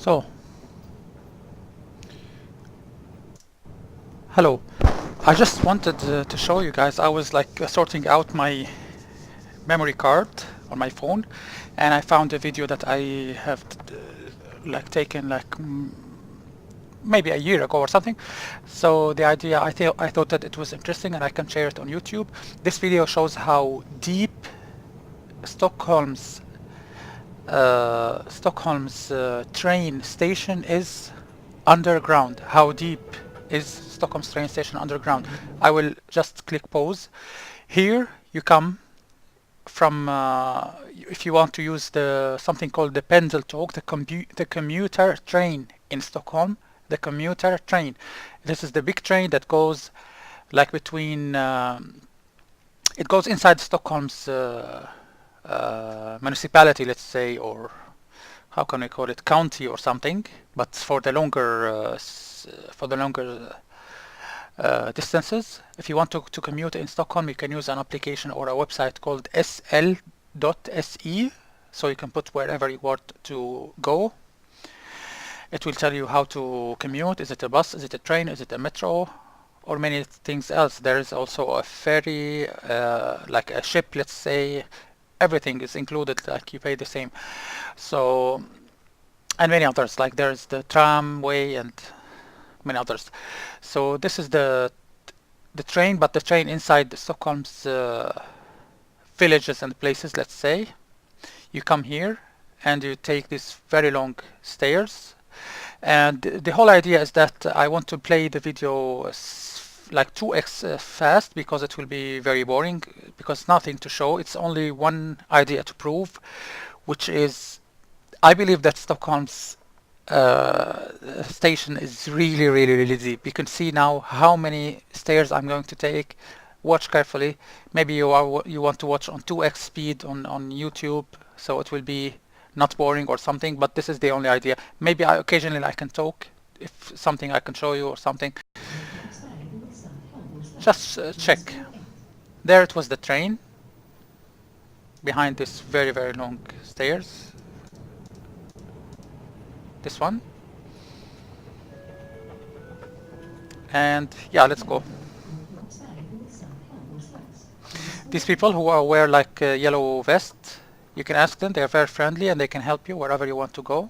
So, hello. I just wanted to show you guys, I was like sorting out my memory card on my phone, and I found a video that I have like taken like maybe a year ago or something. So the idea, I thought that it was interesting and I can share it on YouTube. This video shows how deep Stockholm's train station is underground. How deep is Stockholm's train station underground? I will just click pause. Here you come from if you want to use the something called the pendeltåg, the commuter train in Stockholm. The commuter train. This is the big train that goes like between. It goes inside Stockholm's municipality, let's say, or how can we call it, county or something. But for the longer distances, if you want to commute in Stockholm, you can use an application or a website called sl.se. So you can put wherever you want to go. It will tell you how to commute. Is it a bus? Is it a train? Is it a metro? Or many things else. There is also a ferry, like a ship, let's say. Everything is included, like you pay the same. So, and many others, like there's the tramway and many others. So this is the train, but the train inside Stockholm's villages and places, let's say. You come here and you take these very long stairs. And the whole idea is that I want to play the video like 2x fast, because it will be very boring, because nothing to show. It's only one idea to prove, which is I believe that Stockholm's station is really deep. You can see now how many stairs I'm going to take. Watch carefully. Maybe you want to watch on 2x speed on YouTube, so it will be not boring or something, but this is the only idea. Maybe occasionally I can talk, if something I can show you or something. Just check. There it was, the train, behind this very long stairs. This one. And yeah, let's go. These people who wear like a yellow vest, you can ask them. They are very friendly and they can help you wherever you want to go.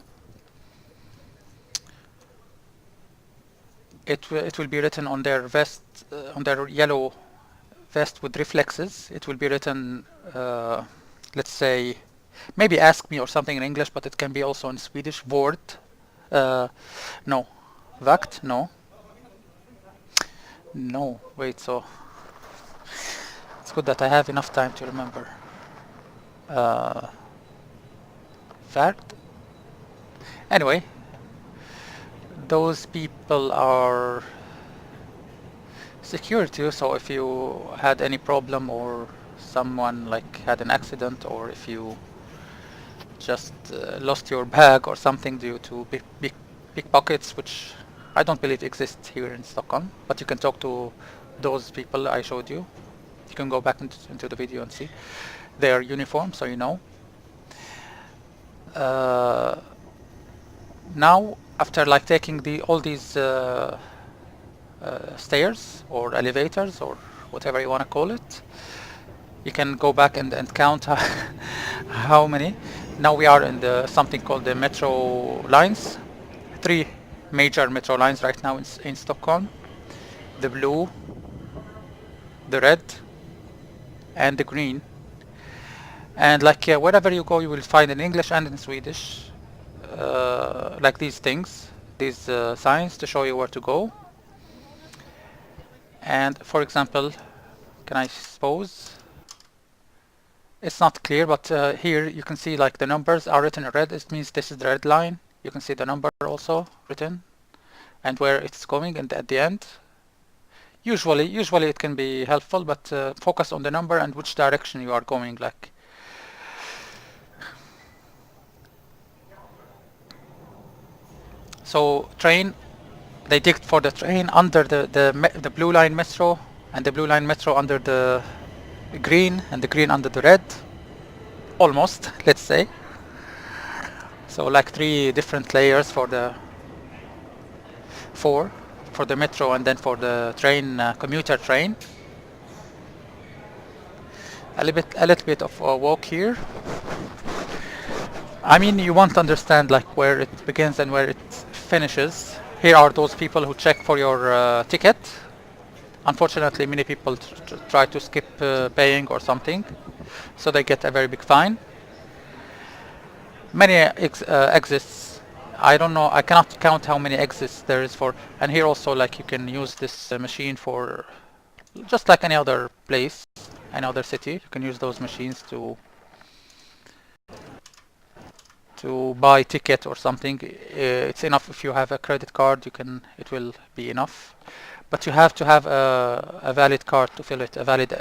It will be written on their vest, on their yellow vest with reflexes. It will be written, let's say, maybe ask me or something in English, but it can be also in Swedish. Vård. No. Vakt? No. No. Wait, so it's good that I have enough time to remember. Värd? Anyway, those people are security, so if you had any problem or someone like had an accident, or if you just lost your bag or something due to pickpockets, which I don't believe exist here in Stockholm, but you can talk to those people I showed you. You can go back into the video and see their uniform, so you know. Now, after like taking all these stairs or elevators or whatever you want to call it, you can go back and count how many. Now we are in something called the metro lines. 3 major metro lines right now in Stockholm: the blue, the red, and the green. And like wherever you go, you will find in English and in Swedish like these things, these signs to show you where to go. And for example, can I suppose? It's not clear, but here you can see like the numbers are written in red. It means this is the red line. You can see the number also written and where it's going, and at the end. Usually it can be helpful, but focus on the number and which direction you are going. Like, so train, they digged for the train under the blue line metro, and the blue line metro under the green, and the green under the red, almost, let's say. So like 3 different layers for the 4 for the metro, and then for the train, commuter train. A little bit of a walk here. I mean, you won't understand like where it begins and where it finishes. Here are those people who check for your ticket. Unfortunately, many people try to skip paying or something, so they get a very big fine. Many exits. I don't know. I cannot count how many exits there is for. And here also, like you can use this machine for just like any other place, any other city. You can use those machines to buy ticket or something. It's enough if you have a credit card. It will be enough, but you have to have a valid card to fill it. A valid,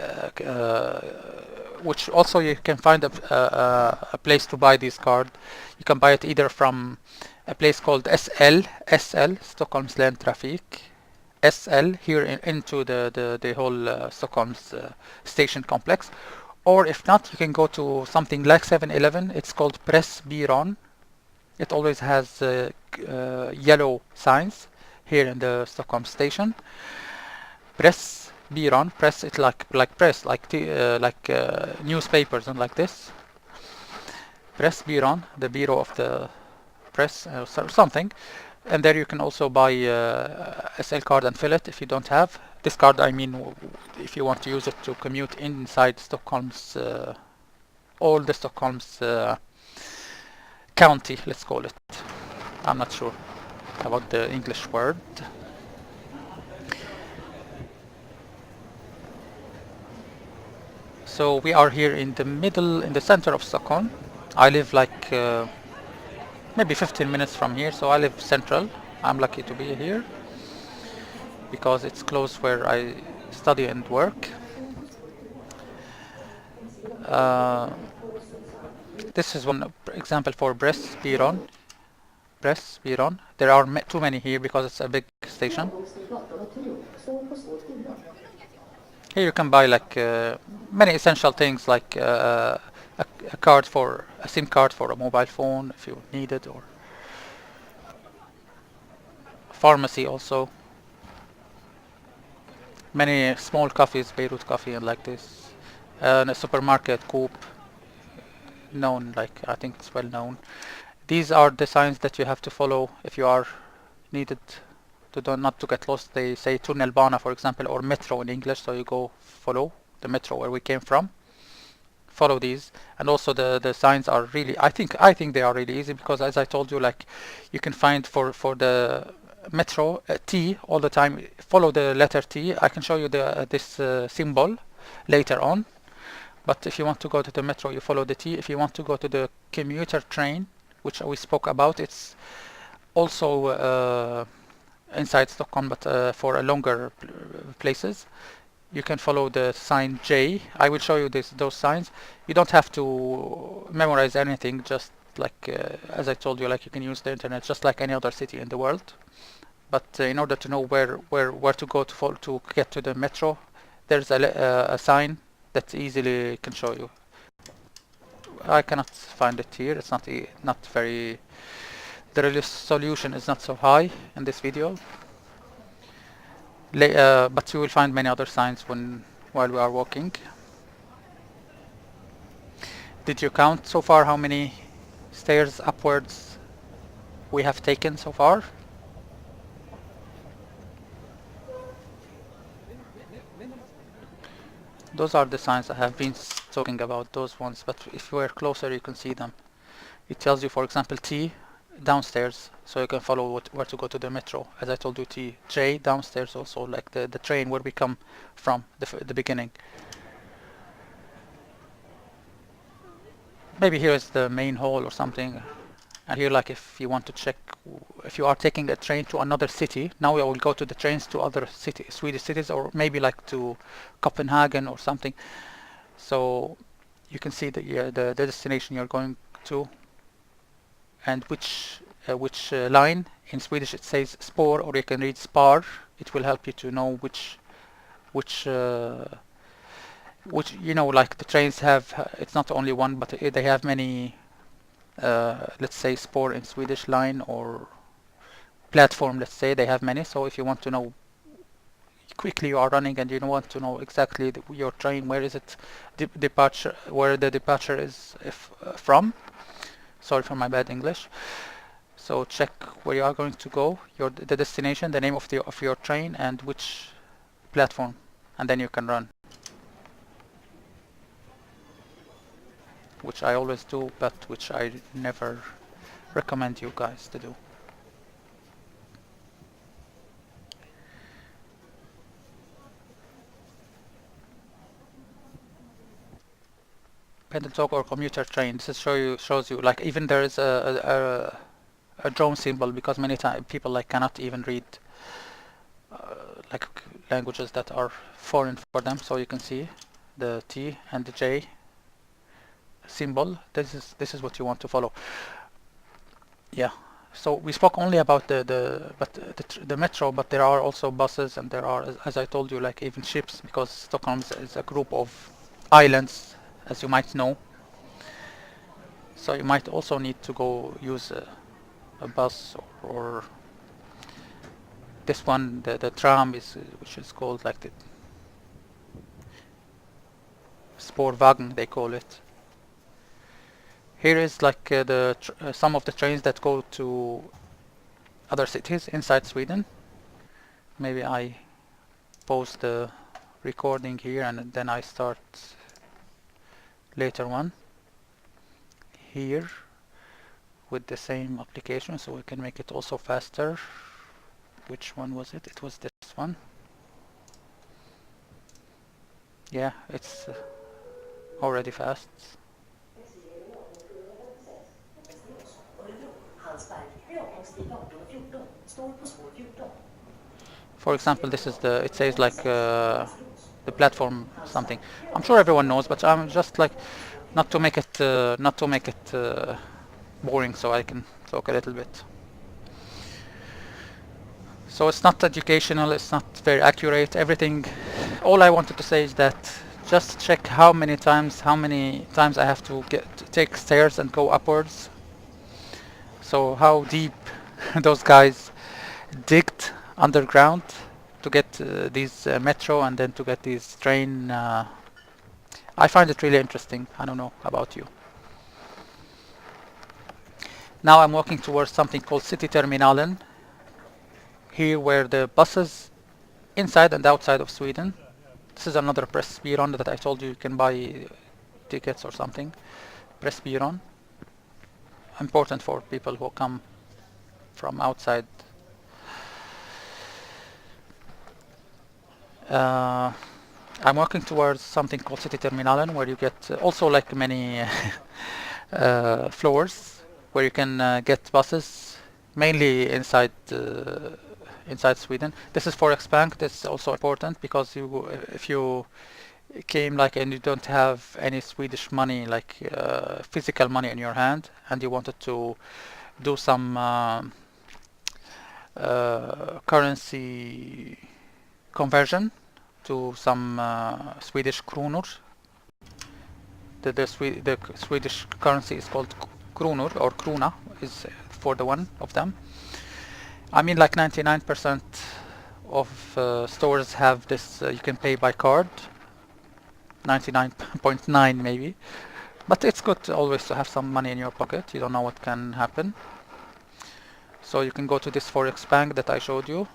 which also you can find a place to buy this card. You can buy it either from a place called SL, Stockholm's Land Traffic. SL here into the whole Stockholm's station complex. Or if not, you can go to something like 7-Eleven. It's called Pressbyrån. It always has yellow signs here in the Stockholm station. Pressbyrån, press it like press, like newspapers and like this. Pressbyrån, the bureau of the press or something. And there you can also buy SL card and fill it if you don't have. This card, I mean, if you want to use it to commute inside Stockholm's, all the Stockholm's county, let's call it. I'm not sure about the English word. So we are here in the middle, in the center of Stockholm. I live like maybe 15 minutes from here, so I live central. I'm lucky to be here because it's close where I study and work. This is one example for Pressbyrån. There are too many here because it's a big station. Here you can buy like many essential things, like a card for a SIM card for a mobile phone if you need it, or pharmacy also. Many small coffees, Beirut coffee and like this. And a supermarket, Coop, known, like I think it's well known. These are the signs that you have to follow if you are needed to not to get lost. They say tunnelbana, for example, or metro in English, so you go follow the metro where we came from. Follow these, and also the signs are really, I think they are really easy, because as I told you, like you can find for the metro T all the time. Follow the letter T. I can show you this symbol later on, but if you want to go to the metro, you follow the T. If you want to go to the commuter train, which we spoke about, it's also inside Stockholm, but for a longer places, you can follow the sign J. I will show you those signs. You don't have to memorize anything, just like as I told you, like you can use the internet just like any other city in the world. But in order to know where to go to get to the metro, there's a sign that easily can show you. I cannot find it here. It's not very. The resolution is not so high in this video. But you will find many other signs while we are walking. Did you count so far how many stairs upwards we have taken so far? Those are the signs I have been talking about, those ones, but if you are closer you can see them. It tells you, for example, T, downstairs, so you can follow where to go to the metro. As I told you, T, J, downstairs also, like the train where we come from, the beginning. Maybe here is the main hall or something. And here, like if you want to check, if you are taking a train to another city, now we will go to the trains to other Swedish cities, or maybe like to Copenhagen or something. So you can see the destination you're going to, and which line. In Swedish it says spår, or you can read spar. It will help you to know which like the trains have. It's not only one, but they have many let's say spår in Swedish line or platform, let's say they have many. So if you want to know quickly you are running and you want to know exactly your train, where is it departure, where the departure is from. Sorry for my bad English. So check where you are going to go, the destination, the name of your train, and which platform, and then you can run. Which I always do, but which I never recommend you guys to do. Pendeltåg or commuter train. This shows you like even there is a drone symbol, because many times people like cannot even read like languages that are foreign for them. So you can see the T and the J symbol. This is what you want to follow. Yeah. So we spoke only about the metro, but there are also buses, and there are, as I told you, like even ships, because Stockholm is a group of islands, as you might know. So you might also need to go use a bus, or this one, the tram is, which is called like the spårvagn, they call it. Here is like some of the trains that go to other cities inside Sweden. Maybe I pause the recording here and then I start later one here with the same application, so we can make it also faster. Which one was it? It was this one. Yeah, it's already fast. For example, this is it says like the platform something. I'm sure everyone knows, but I'm just like not to make it boring, so I can talk a little bit. So it's not educational, it's not very accurate. Everything, all I wanted to say is that just check how many times I have to take stairs and go upwards. So how deep those guys digged underground to get these metro and then to get these train. I find it really interesting. I don't know about you. Now I'm walking towards something called City Terminalen. Here where the buses inside and outside of Sweden. This is another Pressbyrån that I told you can buy tickets or something. Pressbyrån. Important for people who come from outside. I'm working towards something called City Terminalen, where you get also like many floors where you can get buses, mainly inside Sweden. This is Forex Bank. This is also important because if you came like and you don't have any Swedish money, like physical money in your hand, and you wanted to do some currency conversion to some Swedish kronor. The Swedish currency is called kronor, or krona is for the one of them. I mean, like 99% of stores have this. You can pay by card. 99.9 maybe, but it's good always to have some money in your pocket. You don't know what can happen. So you can go to this Forex Bank that I showed you,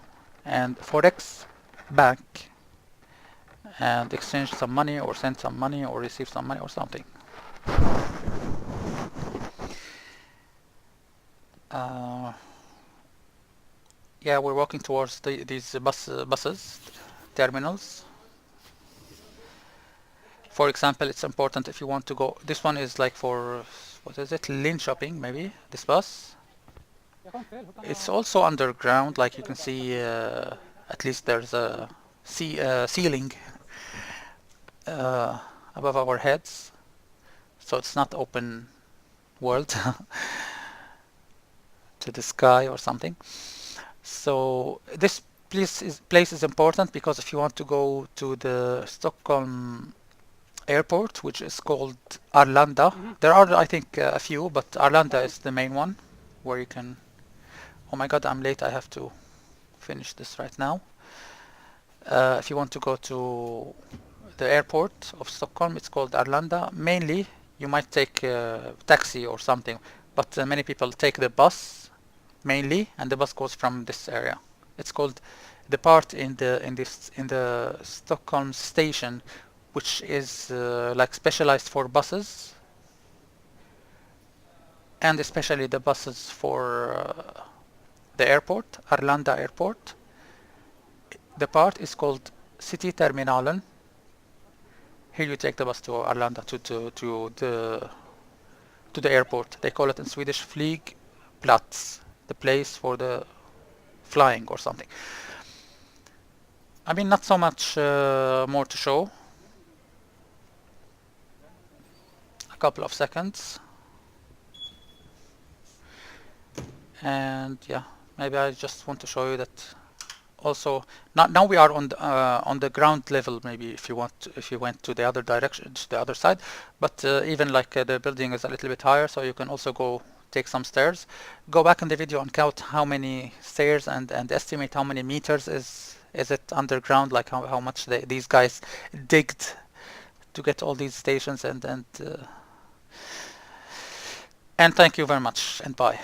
and Forex Bank, and exchange some money or send some money or receive some money or something. Yeah, we're walking towards these buses terminals. For example, it's important if you want to go. This one is like for, what is it, Linköping maybe, this bus. It's also underground, like you can see, at least there's a ceiling above our heads, so it's not open world to the sky or something. So this place is important because if you want to go to the Stockholm airport, which is called Arlanda. There are, I think, a few, but Arlanda is the main one where you can. Oh my God, I'm late. I have to finish this right now. If you want to go to the airport of Stockholm, it's called Arlanda. Mainly, you might take a taxi or something, but many people take the bus mainly, and the bus goes from this area. It's called the part in the Stockholm station, which is like specialized for buses, and especially the buses for the airport, Arlanda Airport. The part is called City Terminalen. Here you take the bus to Arlanda to the airport. They call it in Swedish Flygplats, the place for the flying or something. I mean, not so much more to show. A couple of seconds. And yeah, maybe I just want to show you that also now we are on the ground level. Maybe if you want, if you went to the other direction, to the other side, but even like the building is a little bit higher, so you can also go take some stairs. Go back in the video and count how many stairs and estimate how many meters is it underground, like how much these guys digged to get all these stations and thank you very much and bye.